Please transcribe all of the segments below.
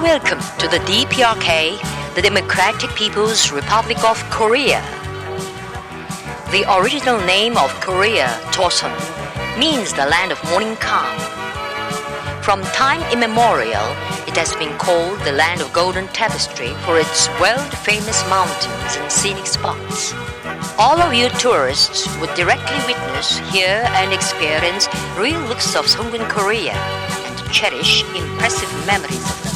welcome to the DPRK, the Democratic People's Republic of Korea. The original name of Korea, Joseon, means the land of morning calm. From time immemorial, it has been called the land of golden tapestry for its world-famous mountains and scenic spots. All of you tourists would directly witness, hear and experience real looks of Songun Korea and cherish impressive memories of them.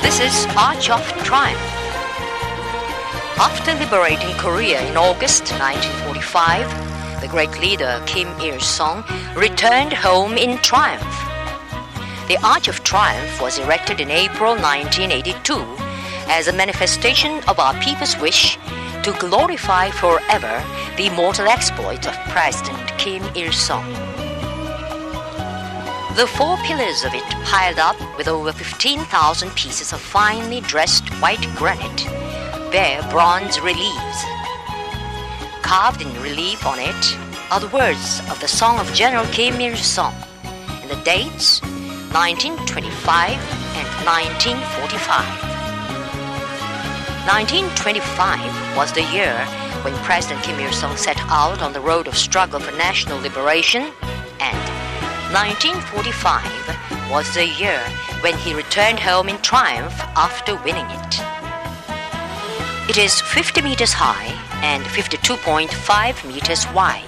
This is Arch of Triumph. After liberating Korea in August 1945, the great leader Kim Il-sung returned home in triumph. The Arch of Triumph was erected in April 1982 as a manifestation of our people's wish to glorify forever the immortal exploits of President Kim Il-sung. The four pillars of it, piled up with over 15,000 pieces of finely dressed white granite, bear bronze reliefs. Carved in relief on it are the words of the song of General Kim Il-sung and the dates 1925 and 1945. 1925 was the year when President Kim Il-sung set out on the road of struggle for national liberation, and 1945 was the year when he returned home in triumph after winning it. It is 50 meters high and 52.5 meters wide.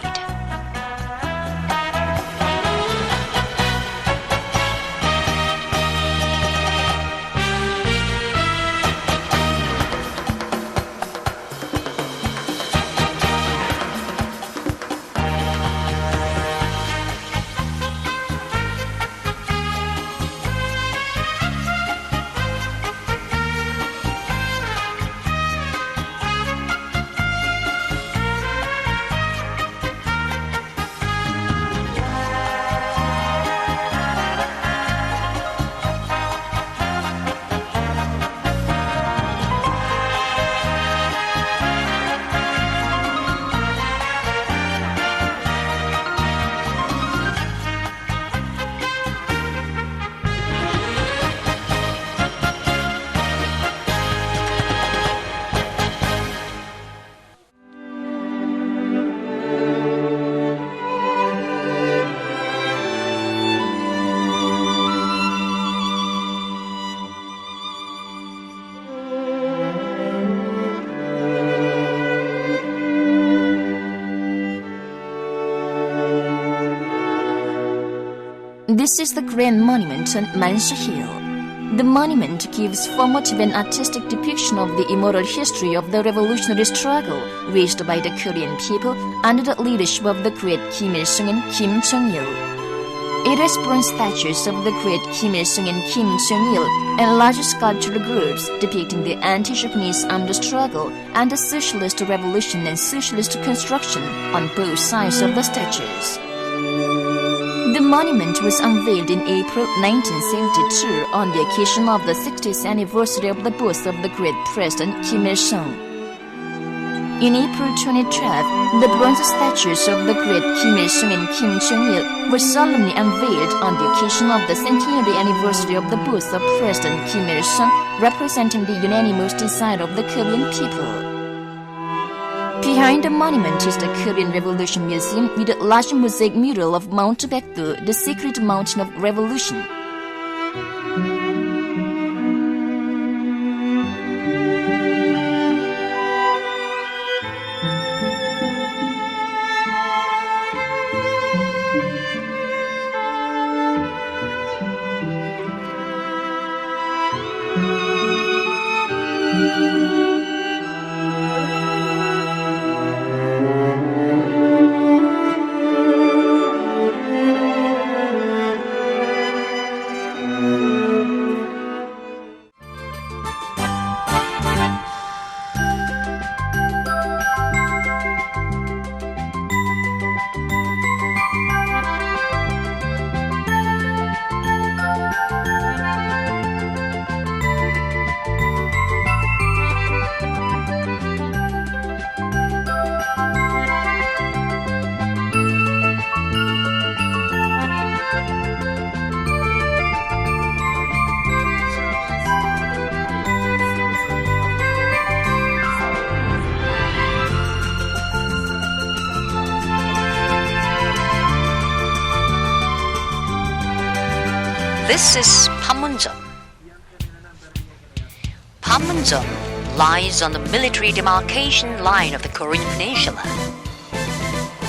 This is the Grand Monument on Mansa Hill. The monument gives formative and artistic depiction of the immortal history of the revolutionary struggle waged by the Korean people under the leadership of the great Kim Il-sung and Kim Jong-il. It has bronze statues of the great Kim Il-sung and Kim Jong-il and larger sculptural groups depicting the anti-Japanese armed struggle and the socialist revolution and socialist construction on both sides of the statues. The monument was unveiled in April 1972 on the occasion of the 60th anniversary of the birth of the great President Kim Il-sung. In April 2012, the bronze statues of the great Kim Il-sung and Kim Jong-il were solemnly unveiled on the occasion of the centenary anniversary of the birth of President Kim Il-sung, representing the unanimous desire of the Korean people. Behind the monument is the Korean Revolution Museum with a large mosaic mural of Mount Baekdu, the sacred mountain of revolution. This is Panmunjom. Panmunjom lies on the military demarcation line of the Korean Peninsula.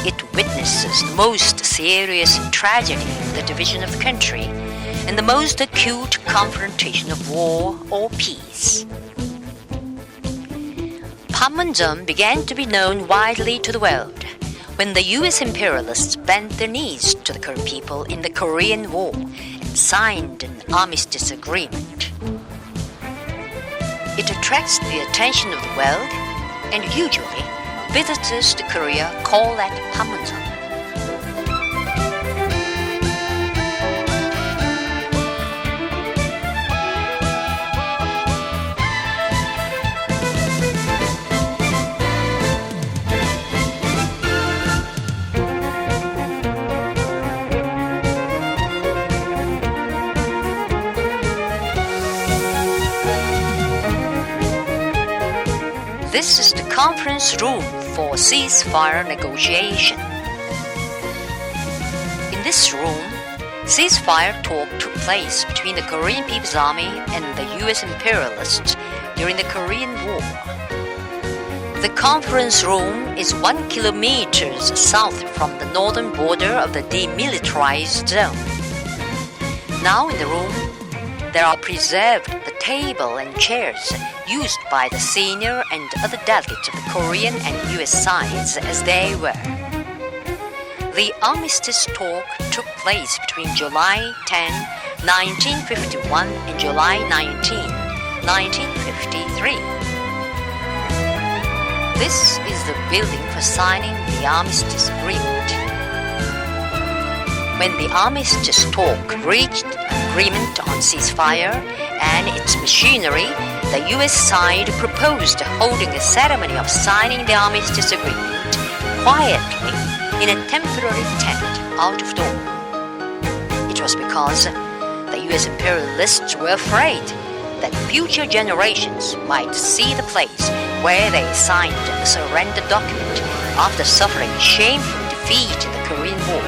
It witnesses the most serious tragedy in the division of the country and the most acute confrontation of war or peace. Panmunjom began to be known widely to the world when the U.S. imperialists bent their knees to the Korean people in the Korean War and signed an armistice agreement. It attracts the attention of the world, and usually visitors to Korea call at Panmunjom. This is the conference room for ceasefire negotiation. In this room, ceasefire talk took place between the Korean People's Army and the U.S. imperialists during the Korean War. The conference room is 1 kilometer south from the northern border of the demilitarized zone. Now in the room, there are preserved the table and chairs used by the senior and other delegates of the Korean and U.S. sides as they were. The armistice talk took place between July 10, 1951 and July 19, 1953. This is the building for signing the armistice agreement. When the armistice talk reached agreement on ceasefire and its machinery, the U.S. side proposed holding a ceremony of signing the armistice agreement quietly in a temporary tent out of door. It was because the U.S. imperialists were afraid that future generations might see the place where they signed the surrender document after suffering shameful defeat in the Korean War.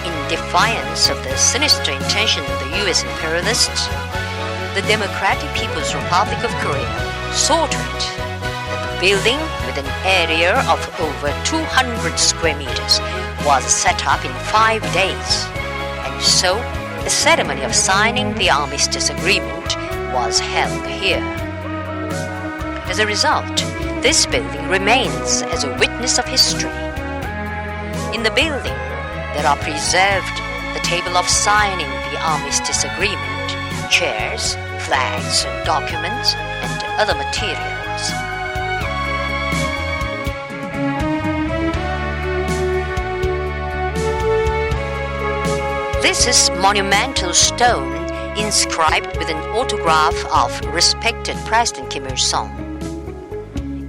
In defiance of the sinister intention of the U.S. imperialists, the Democratic People's Republic of Korea saw to it that the building with an area of over 200 square meters was set up in 5 days, and so the ceremony of signing the armistice agreement was held here. As a result, this building remains as a witness of history. In the building, there are preserved the table of signing the armistice agreement, chairs, flags, documents, and other materials. This is monumental stone inscribed with an autograph of respected President Kim Il-sung.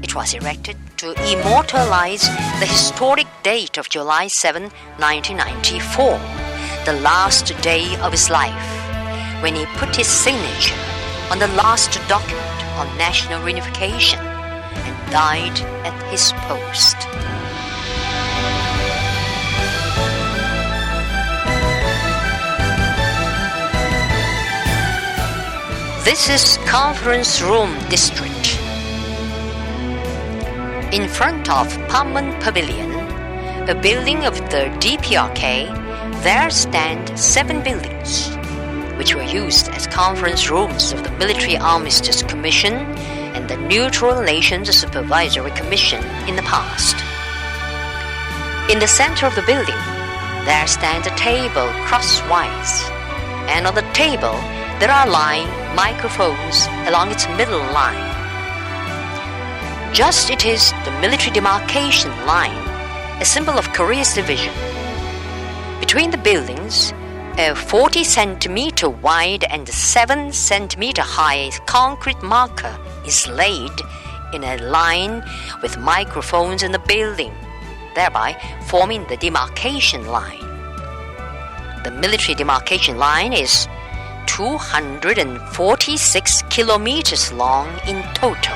It was erected to immortalize the historic date of July 7, 1994, the last day of his life, when he put his signature on the last document on national reunification and died at his post. This is Conference Room District. In front of Panmun Pavilion, a building of the DPRK, there stand 7 buildings, which were used as conference rooms of the Military Armistice Commission and the Neutral Nations Supervisory Commission in the past. In the center of the building, there stands a table crosswise, and on the table there are lying microphones along its middle line. Just it is the military demarcation line, a symbol of Korea's division. Between the buildings, a 40 centimeter wide and 7 centimeter high concrete marker is laid in a line with microphones in the building, thereby forming the demarcation line. The military demarcation line is 246 kilometers long in total.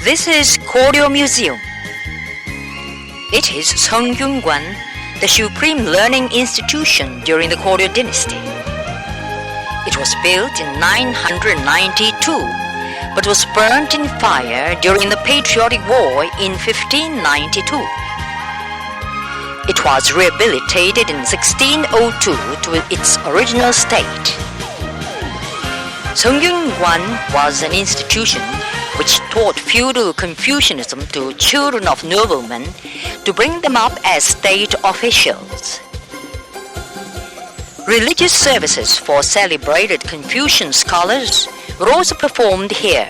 This is Koryo Museum. It is Seongyungwan, the supreme learning institution during the Koryo dynasty. It was built in 992, but was burnt in fire during the Patriotic War in 1592. It was rehabilitated in 1602 to its original state. Seongyungwan was an institution which taught feudal Confucianism to children of noblemen to bring them up as state officials. Religious services for celebrated Confucian scholars were also performed here.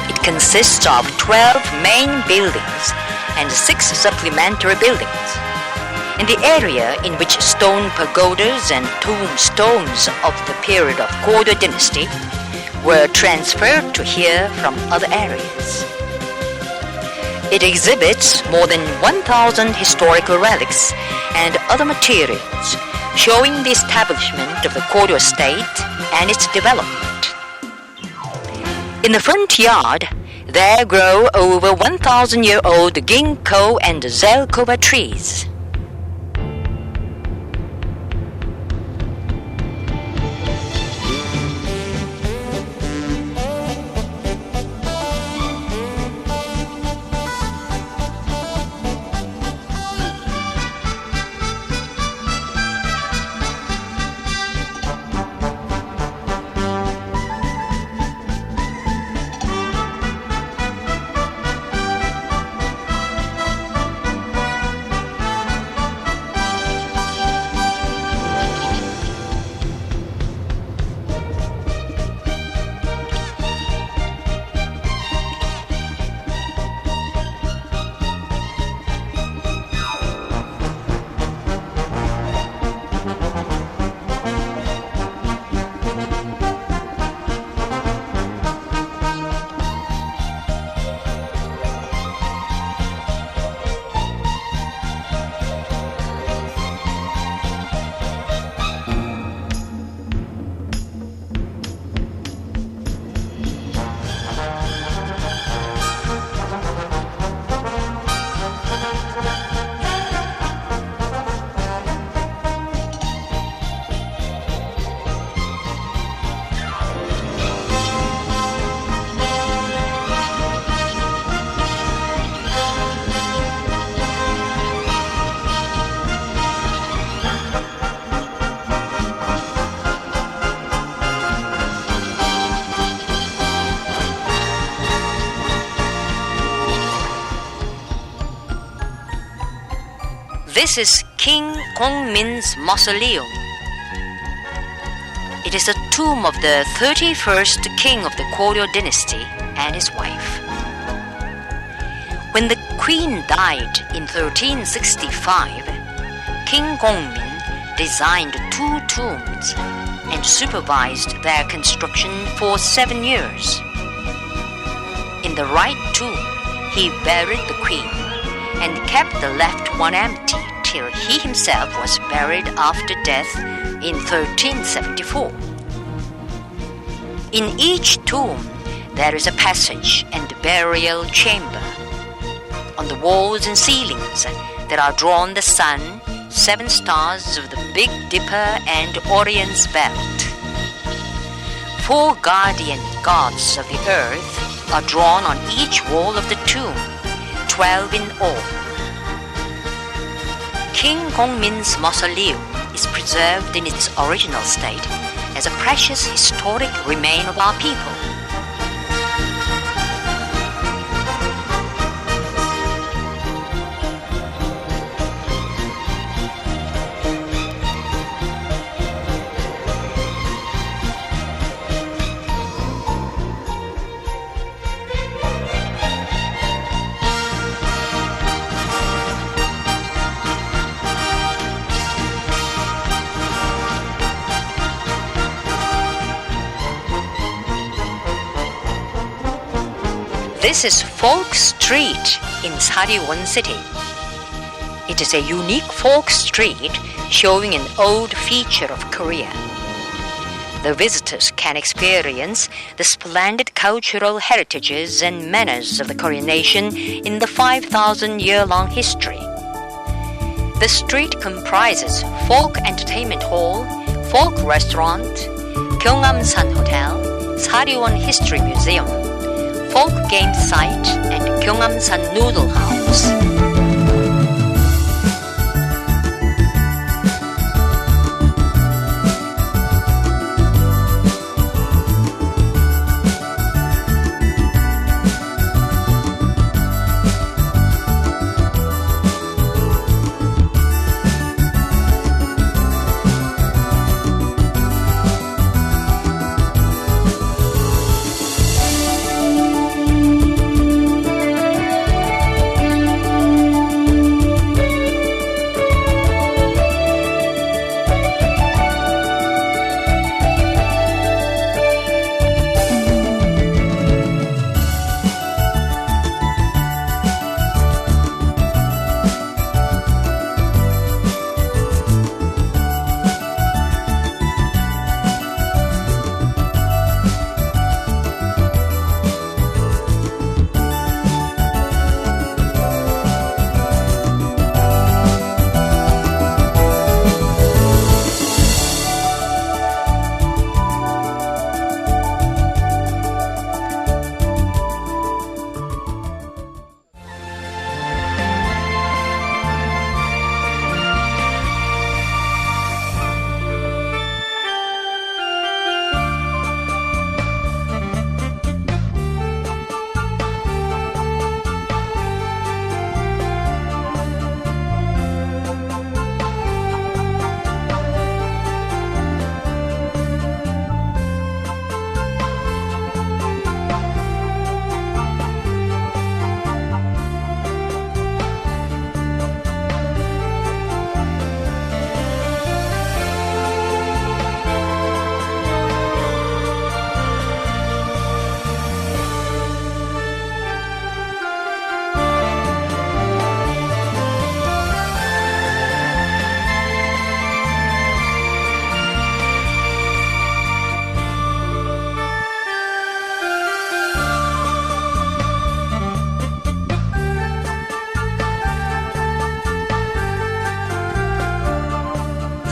It consists of 12 main buildings and 6 supplementary buildings. In the area in which stone pagodas and tombstones of the period of Koryo dynasty were transferred to here from other areas. It exhibits more than 1,000 historical relics and other materials showing the establishment of the Koryo state and its development. In the front yard, there grow over 1,000-year-old ginkgo and zelkoba trees. This is King Gongmin's mausoleum. It is the tomb of the 31st king of the Koryo dynasty and his wife. When the queen died in 1365, King Gongmin designed 2 tombs and supervised their construction for 7 years. In the right tomb, he buried the queen and kept the left one empty till he himself was buried after death in 1374. In each tomb, there is a passage and burial chamber. On the walls and ceilings, there are drawn the sun, 7 stars of the Big Dipper and Orion's belt. 4 guardian gods of the earth are drawn on each wall of the tomb, 12 in all. King Gongmin's mausoleum is preserved in its original state as a precious historic remain of our people. This is Folk Street in Sariwon city. It is a unique folk street showing an old feature of Korea. the visitors can experience the splendid cultural heritages and manners of the Korean nation in the 5,000-year-long history. The street comprises Folk Entertainment Hall, Folk Restaurant, Gyeongamsan Hotel, Sariwon History Museum, Folk Game Site, and Gyeongamsan Noodle House.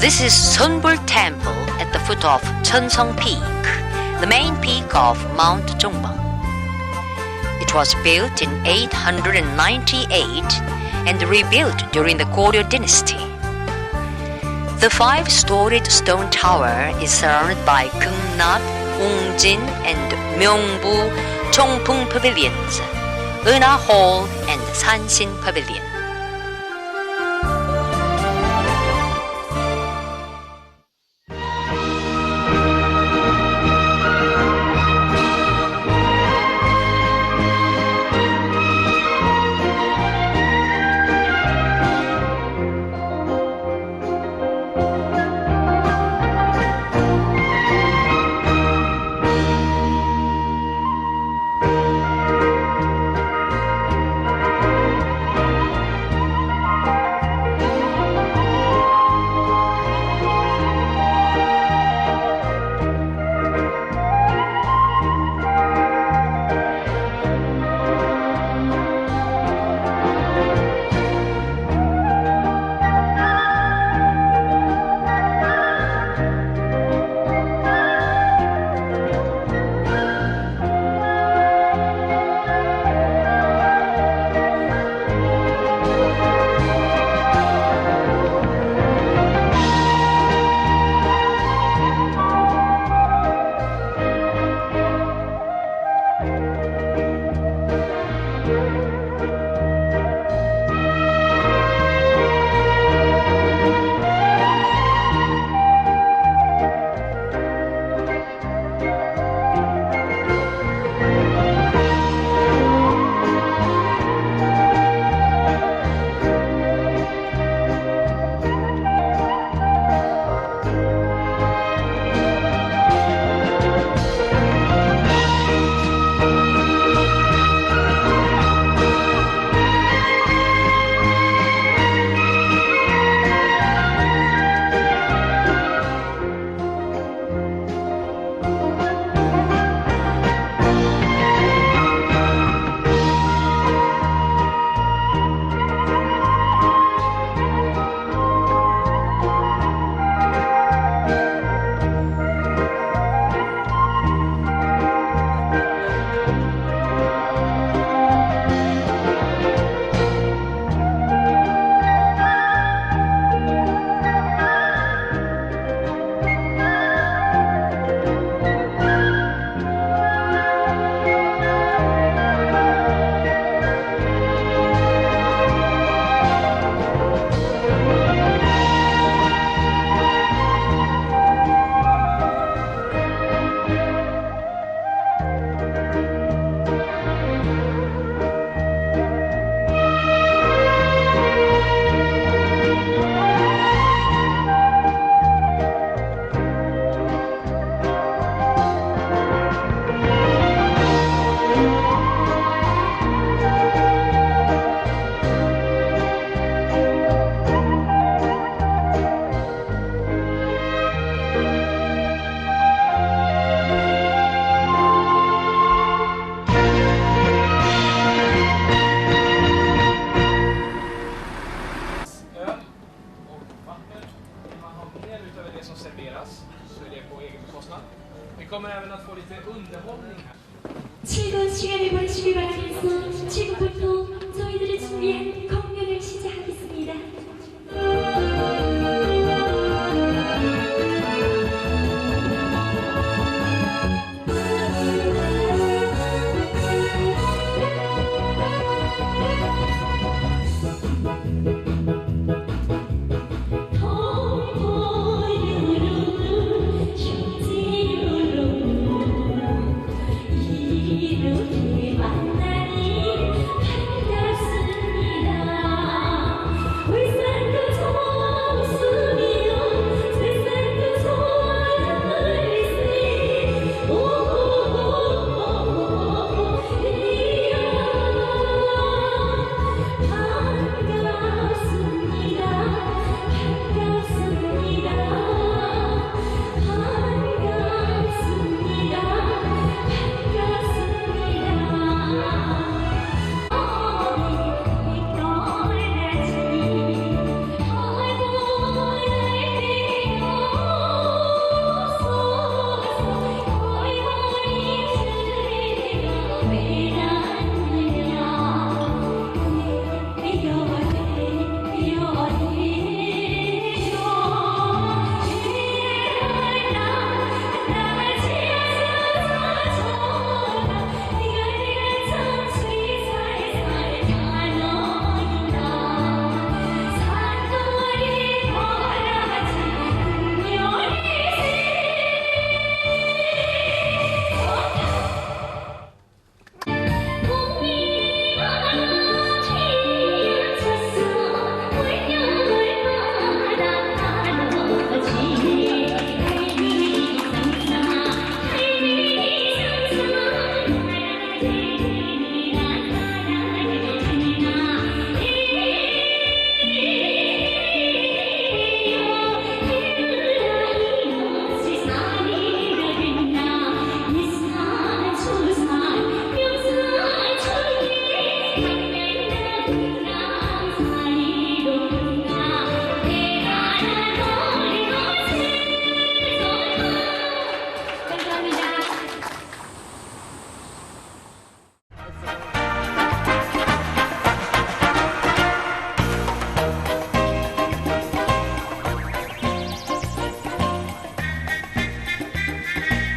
This is Sunbul Temple at the foot of Cheonsong Peak, the main peak of Mount Jongbang. It was built in 898 and rebuilt during the Goryeo dynasty. The 5-storied stone tower is surrounded by Geungnap, Ungjin, and Myeongbu Chongpung pavilions, Euna Hall, and Sanshin Pavilion.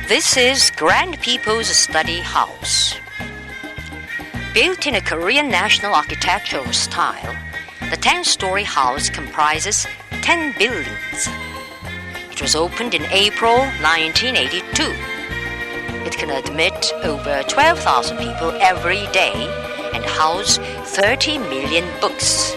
This is Grand People's Study House. Built in a Korean national architectural style, the 10-story house comprises 10 buildings. It was opened in April 1982. It can admit over 12,000 people every day and house 30 million books.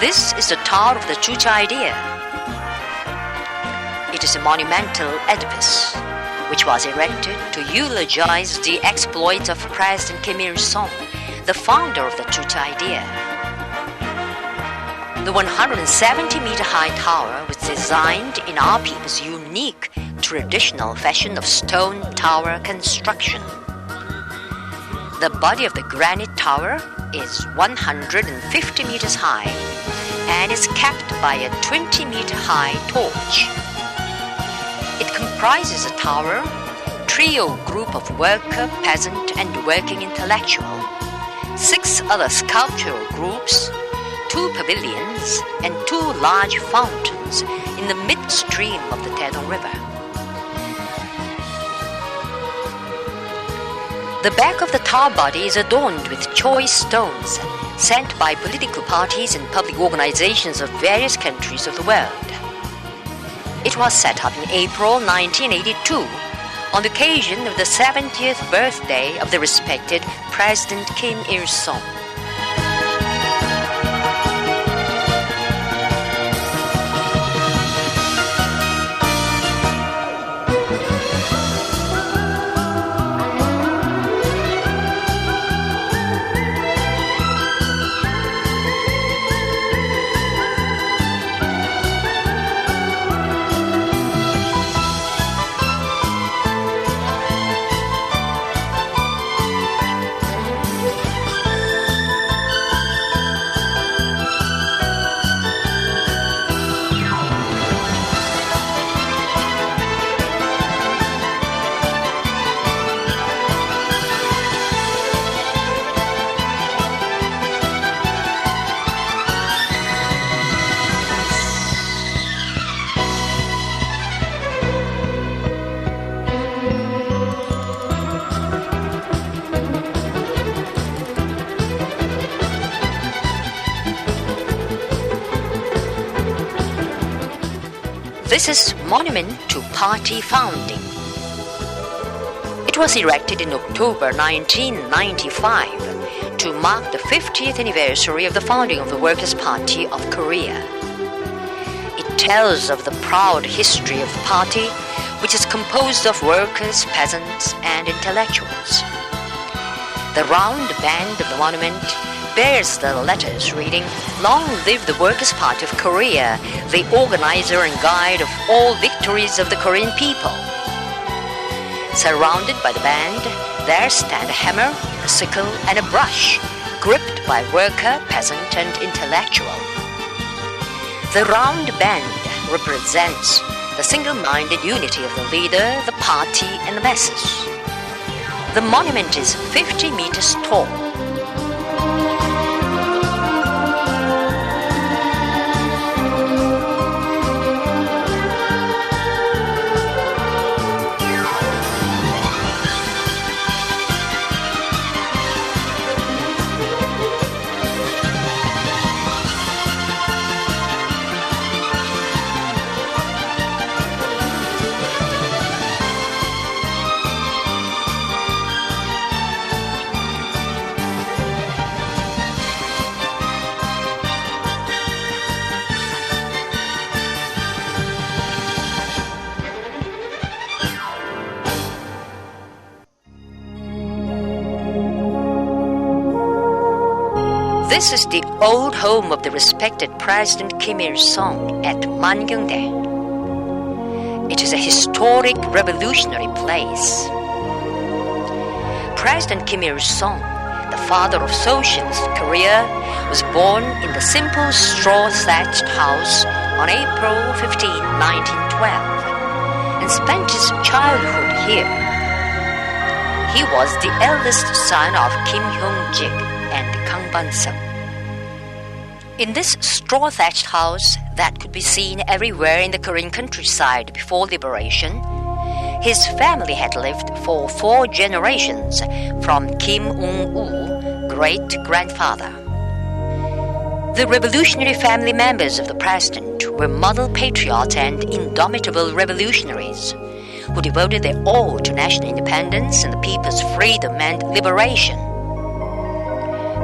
This is the Tower of the Chucha-idea. It is a monumental edifice which was erected to eulogize the exploits of President Kim Il-sung, the founder of the Chucha-idea. The 170-meter-high tower was designed in our people's unique traditional fashion of stone tower construction. The body of the granite tower is 150 meters high and is capped by a 20-meter-high torch. It comprises a tower, trio group of worker, peasant, and working intellectual, 6 other sculptural groups, 2 pavilions, and 2 large fountains in the midstream of the Taedong River. The back of the tower body is adorned with choice stones sent by political parties and public organizations of various countries of the world. It was set up in April 1982 on the occasion of the 70th birthday of the respected President Kim Il-sung. This is monument to party founding. It was erected in October 1995 to mark the 50th anniversary of the founding of the Workers' Party of Korea. It tells of the proud history of the party, which is composed of workers, peasants, and intellectuals. The round band of the monument bears the letters reading, "Long live the Workers' Party of Korea, the organizer and guide of all victories of the Korean people." Surrounded by the band, there stand a hammer, a sickle, and a brush, gripped by worker, peasant, and intellectual. The round band represents the single-minded unity of the leader, the party, and the masses. The monument is 50 meters tall. This is the old home of the respected President Kim Il-sung at Mangyongdae. It is a historic revolutionary place. President Kim Il-sung, the father of socialist Korea, was born in the simple straw-thatched house on April 15, 1912, and spent his childhood here. He was the eldest son of Kim Hyung-jik and Kang Ban-seok. In this straw-thatched house that could be seen everywhere in the Korean countryside before liberation, his family had lived for 4 generations from Kim Ung-woo, great-grandfather. The revolutionary family members of the president were model patriots and indomitable revolutionaries who devoted their all to national independence and the people's freedom and liberation.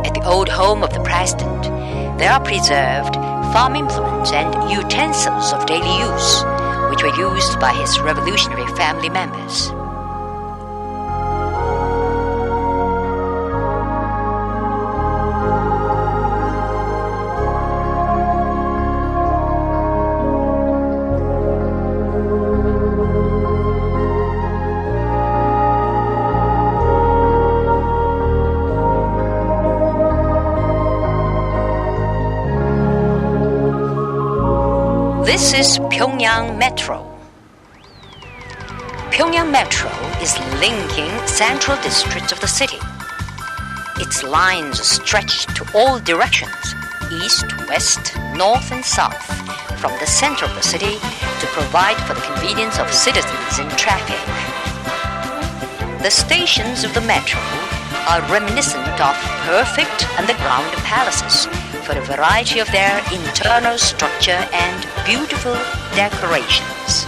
At the old home of the president, there are preserved farm implements and utensils of daily use, which were used by his revolutionary family members. This is Pyongyang Metro. Pyongyang Metro is linking central districts of the city. Its lines stretch to all directions, east, west, north, and south, from the center of the city to provide for the convenience of citizens in traffic. The stations of the metro are reminiscent of perfect underground palaces for a variety of their internal structure and beautiful decorations.